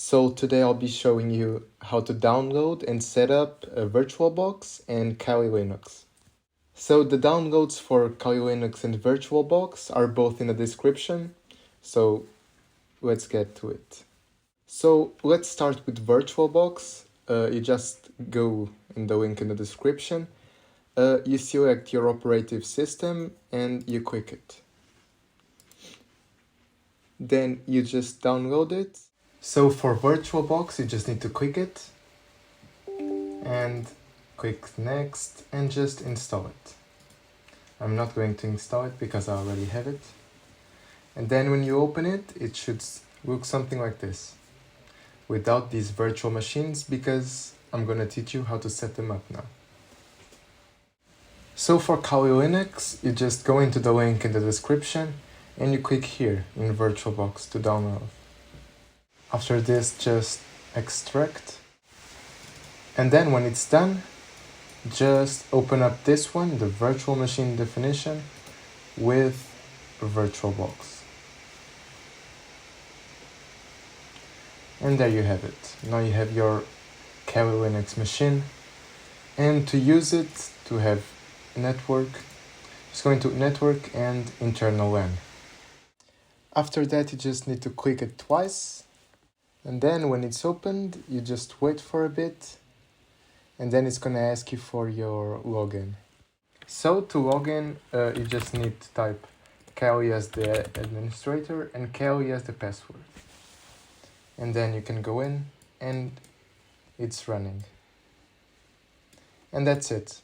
So today I'll be showing you how to download and set up a VirtualBox and kalilinux. So the downloads for kalilinux and VirtualBox are both in the description, so let's get to it. So let's start with VirtualBox. You just go in the link in the description. You select your operative system and you click it. Then you just download it. So for VirtualBox, you just need to click it and click next and just install it. I'm not going to install it because I already have it. And then when you open it, it should look something like this, without these virtual machines, because I'm going to teach you how to set them up now. So for kalilinux, you just go into the link in the description and you click here in VirtualBox to download. After this, just extract. And then when it's done, just open up this one, the virtual machine definition, with VirtualBox. And there you have it. Now you have your kalilinux machine. And to use it, to have network, just go into network and internal LAN. After that, you just need to click it twice. And then when it's opened, you just wait for a bit. And then it's going to ask you for your login. So to log in, you just need to type Kali as the administrator and Kali as the password. And then you can go in and it's running. And that's it.